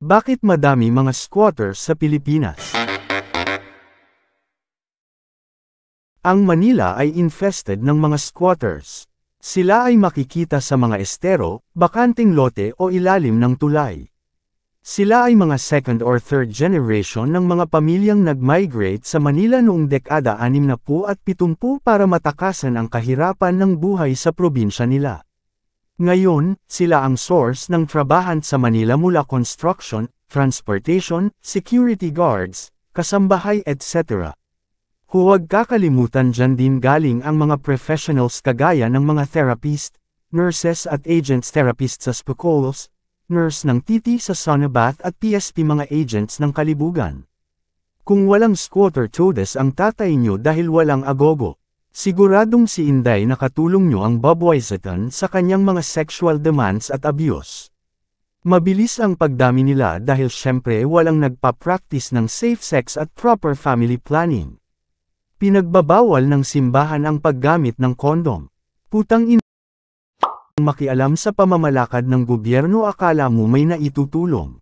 Bakit madami mga squatters sa Pilipinas? Ang Manila ay infested ng mga squatters. Sila ay makikita sa mga estero, bakanteng lote o ilalim ng tulay. Sila ay mga second or third generation ng mga pamilyang nag-migrate sa Manila noong dekada 60 at 70 para matakasan ang kahirapan ng buhay sa probinsya nila. Ngayon, sila ang source ng trabahan sa Manila mula construction, transportation, security guards, kasambahay etc. Huwag kakalimutan dyan din galing ang mga professionals kagaya ng mga therapist, nurses at agents therapist sa Spocolos, nurse ng TT sa Sonabath at PSP mga agents ng Kalibugan. Kung walang squatter todes ang tatay nyo dahil walang agogo, siguradong si Inday nakatulong nyo ang babwaisetan sa kanyang mga sexual demands at abuse. Mabilis ang pagdami nila dahil syempre walang nagpa-practice ng safe sex at proper family planning. Pinagbabawal ng simbahan ang paggamit ng kondom. Putang ina, makialam sa pamamalakad ng gobyerno akala mo may naitutulong.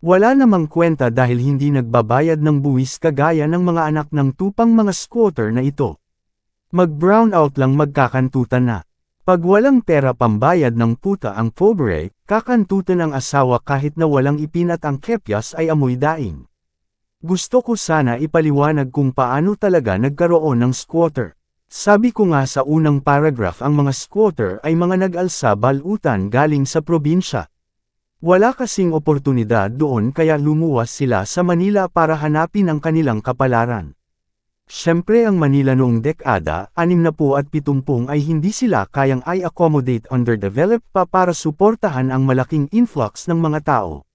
Wala namang kwenta dahil hindi nagbabayad ng buwis kagaya ng mga anak ng tupang mga squatter na ito. Mag-brown out lang magkakantutan na. Pag walang pera pambayad ng puta ang pobre, kakantutan ang asawa kahit na walang ipinat ang kepyas ay amoy daing. Gusto ko sana ipaliwanag kung paano talaga nagkaroon ng squatter. Sabi ko nga sa unang paragraph ang mga squatter ay mga nag-alsa balutan galing sa probinsya. Wala kasing oportunidad doon kaya lumuwas sila sa Manila para hanapin ang kanilang kapalaran. Siyempre ang Manila noong dekada 60 at 70 ay hindi sila kayang i-accommodate underdeveloped pa para suportahan ang malaking influx ng mga tao.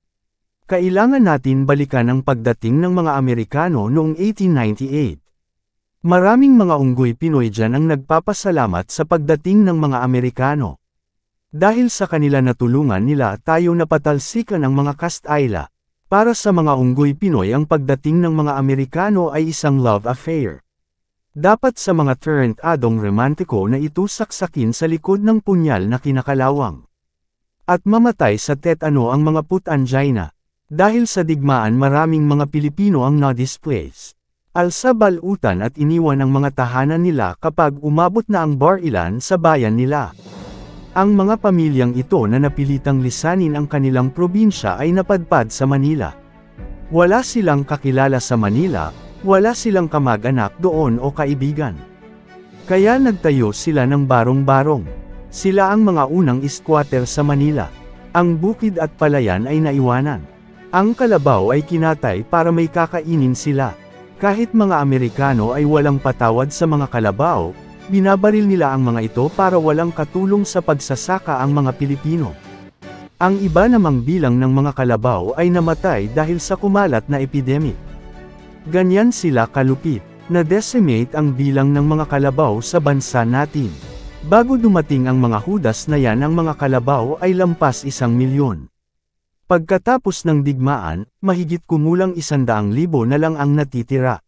Kailangan natin balikan ang pagdating ng mga Amerikano noong 1898. Maraming mga unggoy Pinoy dyan ang nagpapasalamat sa pagdating ng mga Amerikano. Dahil sa kanila natulungan nila tayo napatalsikan ang mga kastayla. Para sa mga unggoy Pinoy ang pagdating ng mga Amerikano ay isang love affair. Dapat sa mga turnt-adong romantiko na ito saksakin sa likod ng punyal na kinakalawang. At mamatay sa tetano ang mga put-angina. Dahil sa digmaan maraming mga Pilipino ang na-displace. Alsa balutan at iniwan ang mga tahanan nila kapag umabot na ang bar-ilan sa bayan nila. Ang mga pamilyang ito na napilitang lisanin ang kanilang probinsya ay napadpad sa Manila. Wala silang kakilala sa Manila, wala silang kamag-anak doon o kaibigan. Kaya nagtayo sila ng barong-barong. Sila ang mga unang squatter sa Manila. Ang bukid at palayan ay naiwanan. Ang kalabaw ay kinatay para may kakainin sila. Kahit mga Amerikano ay walang patawad sa mga kalabaw, binabaril nila ang mga ito para walang katulong sa pagsasaka ang mga Pilipino. Ang iba namang bilang ng mga kalabaw ay namatay dahil sa kumalat na epidemic. Ganyan sila kalupit, na-decimate ang bilang ng mga kalabaw sa bansa natin. Bago dumating ang mga Hudas na yan ang mga kalabaw ay lampas 1,000,000. Pagkatapos ng digmaan, mahigit kumulang 100,000 na lang ang natitira.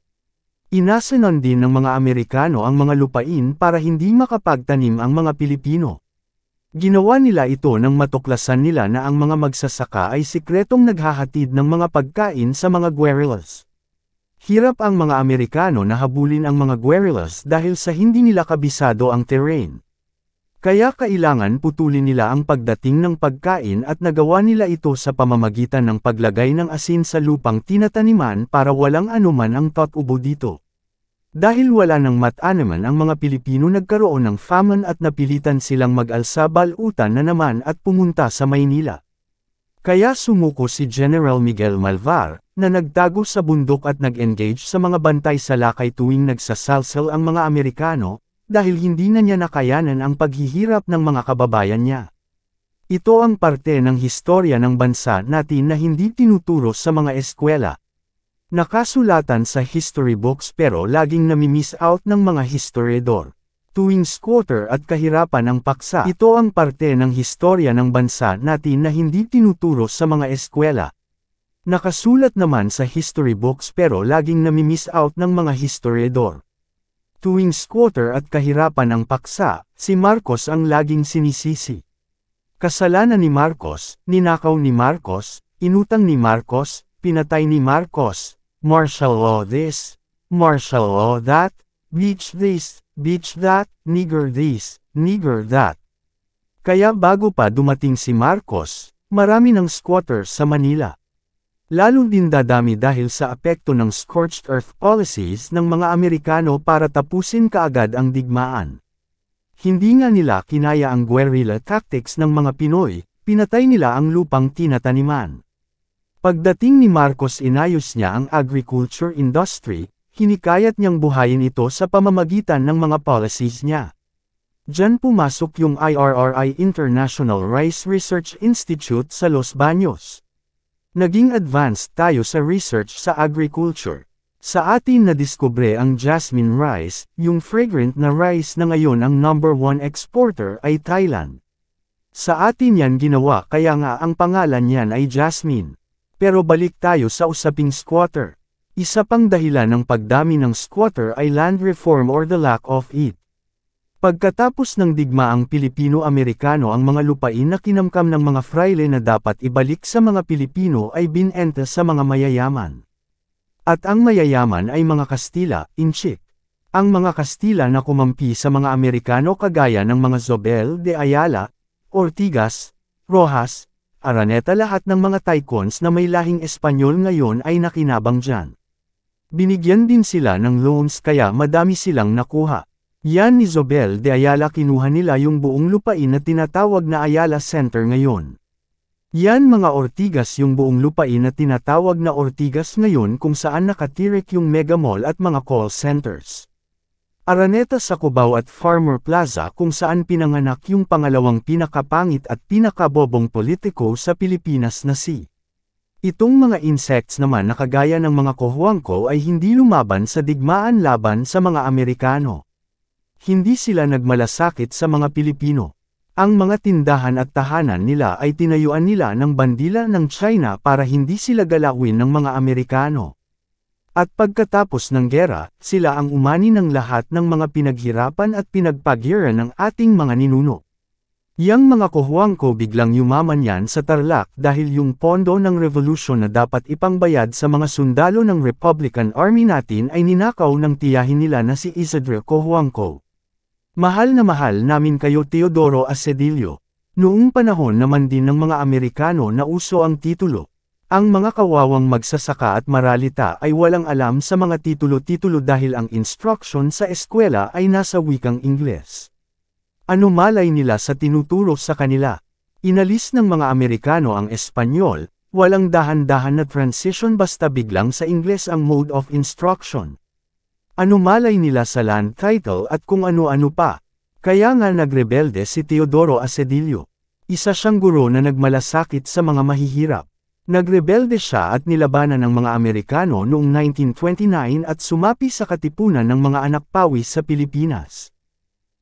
Inasanon din ng mga Amerikano ang mga lupain para hindi makapagtanim ang mga Pilipino. Ginawa nila ito nang matuklasan nila na ang mga magsasaka ay sikretong naghahatid ng mga pagkain sa mga guerrillas. Hirap ang mga Amerikano na habulin ang mga guerrillas dahil sa hindi nila kabisado ang terrain. Kaya kailangan putulin nila ang pagdating ng pagkain at nagawa nila ito sa pamamagitan ng paglagay ng asin sa lupang tinataniman para walang anuman ang tot-ubo dito. Dahil wala ng mat-anaman ang mga Pilipino nagkaroon ng famine at napilitan silang mag-alsa balutan na naman at pumunta sa Maynila. Kaya sumuko si General Miguel Malvar, na nagtago sa bundok at nag-engage sa mga bantay sa lakay tuwing nagsasalsal ang mga Amerikano, dahil hindi na niya nakayanan ang paghihirap ng mga kababayan niya. Ito ang parte ng historya ng bansa natin na hindi tinuturo sa mga eskwela. Nakasulatan sa history books pero laging nami-miss out ng mga historiador. Tuwing squatter at kahirapan ang paksa. Ito ang parte ng historya ng bansa natin na hindi tinuturo sa mga eskwela. Nakasulat naman sa history books pero laging nami-miss out ng mga historiador. Tuwing squatter at kahirapan ang paksa, si Marcos ang laging sinisisi. Kasalanan ni Marcos, ninakaw ni Marcos, inutang ni Marcos, pinatay ni Marcos, martial law this, martial law that, beach this, beach that, nigger this, nigger that. Kaya bago pa dumating si Marcos, marami ng squatters sa Manila. Lalo din dadami dahil sa apekto ng scorched earth policies ng mga Amerikano para tapusin kaagad ang digmaan. Hindi nga nila kinaya ang guerrilla tactics ng mga Pinoy, pinatay nila ang lupang tinataniman. Pagdating ni Marcos inayos niya ang agriculture industry, hinikayat niyang buhayin ito sa pamamagitan ng mga policies niya. Diyan pumasok yung IRRI International Rice Research Institute sa Los Baños. Naging advanced tayo sa research sa agriculture. Sa atin nadiskubre ang jasmine rice, yung fragrant na rice na ngayon ang #1 exporter ay Thailand. Sa atin yan ginawa kaya nga ang pangalan niyan ay jasmine. Pero balik tayo sa usaping squatter. Isa pang dahilan ng pagdami ng squatter ay land reform or the lack of it. Pagkatapos ng digmaang Pilipino-Amerikano ang mga lupain na kinamkam ng mga fraile na dapat ibalik sa mga Pilipino ay binenta sa mga mayayaman. At ang mayayaman ay mga Kastila, Inchik. Ang mga Kastila na kumampi sa mga Amerikano kagaya ng mga Zobel de Ayala, Ortigas, Rojas, Araneta lahat ng mga tycoons na may lahing Espanyol ngayon ay nakinabang dyan. Binigyan din sila ng loans kaya madami silang nakuha. Yan ni Zobel de Ayala kinuha nila yung buong lupain na tinatawag na Ayala Center ngayon. Yan mga Ortigas yung buong lupain na tinatawag na Ortigas ngayon kung saan nakatirik yung mega mall at mga call centers. Araneta sa Cubao at Farmer Plaza kung saan pinanganak yung pangalawang pinakapangit at pinakabobong politiko sa Pilipinas na si. Itong mga insects naman na kagaya ng mga kohuangko ay hindi lumaban sa digmaan laban sa mga Amerikano. Hindi sila nagmalasakit sa mga Pilipino. Ang mga tindahan at tahanan nila ay tinayuan nila ng bandila ng China para hindi sila galawin ng mga Amerikano. At pagkatapos ng gera, sila ang umani ng lahat ng mga pinaghirapan at pinagpagiran ng ating mga ninuno. Yang mga kohuangko biglang yumaman yan sa Tarlac dahil yung pondo ng revolution na dapat ipangbayad sa mga sundalo ng Republican Army natin ay ninakaw ng tiyahin nila na si Isidro Cojuangco. Mahal na mahal namin kayo Teodoro Asedillo. Noong panahon naman din ng mga Amerikano na uso ang titulo. Ang mga kawawang magsasaka at maralita ay walang alam sa mga titulo-titulo dahil ang instruction sa eskwela ay nasa wikang Ingles. Ano malay nila sa tinuturo sa kanila? Inalis ng mga Amerikano ang Espanyol, walang dahan-dahan na transition basta biglang sa Ingles ang mode of instruction. Ano malay nila sa land title at kung ano-ano pa. Kaya nga nagrebelde si Teodoro Asedillo. Isa siyang guro na nagmalasakit sa mga mahihirap. Nagrebelde siya at nilabanan ng mga Amerikano noong 1929 at sumapi sa katipunan ng mga anak pawis sa Pilipinas.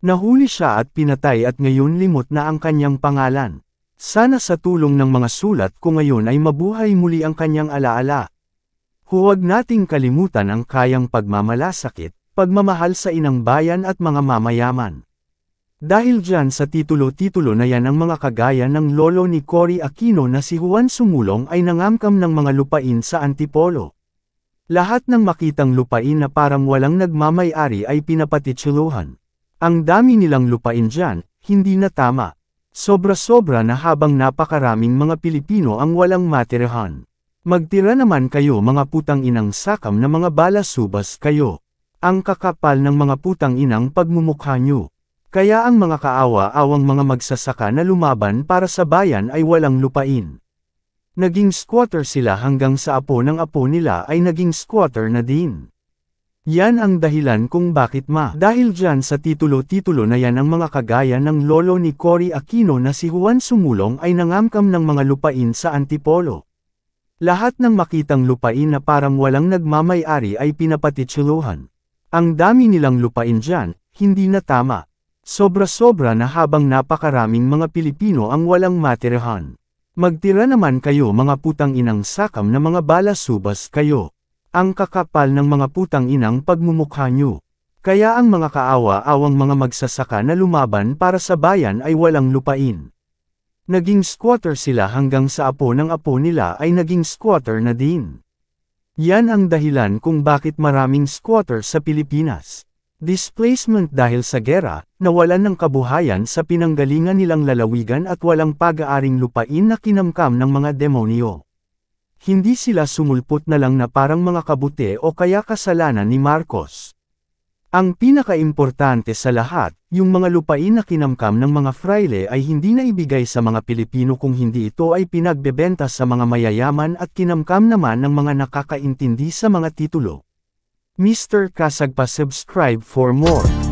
Nahuli siya at pinatay at ngayon limot na ang kanyang pangalan. Sana sa tulong ng mga sulat ko ngayon ay mabuhay muli ang kanyang alaala. Huwag nating kalimutan ang kayang pagmamalasakit, pagmamahal sa inang bayan at mga mamayaman. Dahil dyan sa titulo-titulo na yan ang mga kagaya ng lolo ni Cory Aquino na si Juan Sumulong ay nangamkam ng mga lupain sa Antipolo. Lahat ng makitang lupain na parang walang nagmamay-ari ay pinapatitsuluhan. Ang dami nilang lupain dyan, hindi na tama. Sobra-sobra na habang napakaraming mga Pilipino ang walang matirahan. Magtira naman kayo mga putang inang sakam na mga balasubas kayo. Ang kakapal ng mga putang inang pagmumukha nyo. Kaya ang mga kaawa-awang mga magsasaka na lumaban para sa bayan ay walang lupain. Naging squatter sila hanggang sa apo ng apo nila ay naging squatter na din. Yan ang dahilan kung bakit dahil dyan sa titulo-titulo na yan ang mga kagaya ng lolo ni Cory Aquino na si Juan Sumulong ay nangamkam ng mga lupain sa Antipolo. Lahat ng makitang lupain na parang walang nagmamay-ari ay pinapatitsuluhan. Ang dami nilang lupain dyan, hindi na tama. Sobra-sobra na habang napakaraming mga Pilipino ang walang matirahan. Magtira naman kayo mga putang inang sakam na mga balasubas kayo. Ang kakapal ng mga putang inang pagmumukha nyo. Kaya ang mga kaawa-awang mga magsasaka na lumaban para sa bayan ay walang lupain. Naging squatter sila hanggang sa apo ng apo nila ay naging squatter na din. Yan ang dahilan kung bakit maraming squatter sa Pilipinas. Displacement dahil sa gera, nawalan ng kabuhayan sa pinanggalingan nilang lalawigan at walang pag-aaring lupain na kinamkam ng mga demonyo. Hindi sila sumulpot na lang na parang mga kabute o kaya kasalanan ni Marcos. Ang pinakaimportante sa lahat, yung mga lupain na kinamkam ng mga fraile ay hindi na ibigay sa mga Pilipino kung hindi ito ay pinagbebenta sa mga mayayaman at kinamkam naman ng mga nakakaintindi sa mga titulo. Mr. Kasagpa, subscribe for more.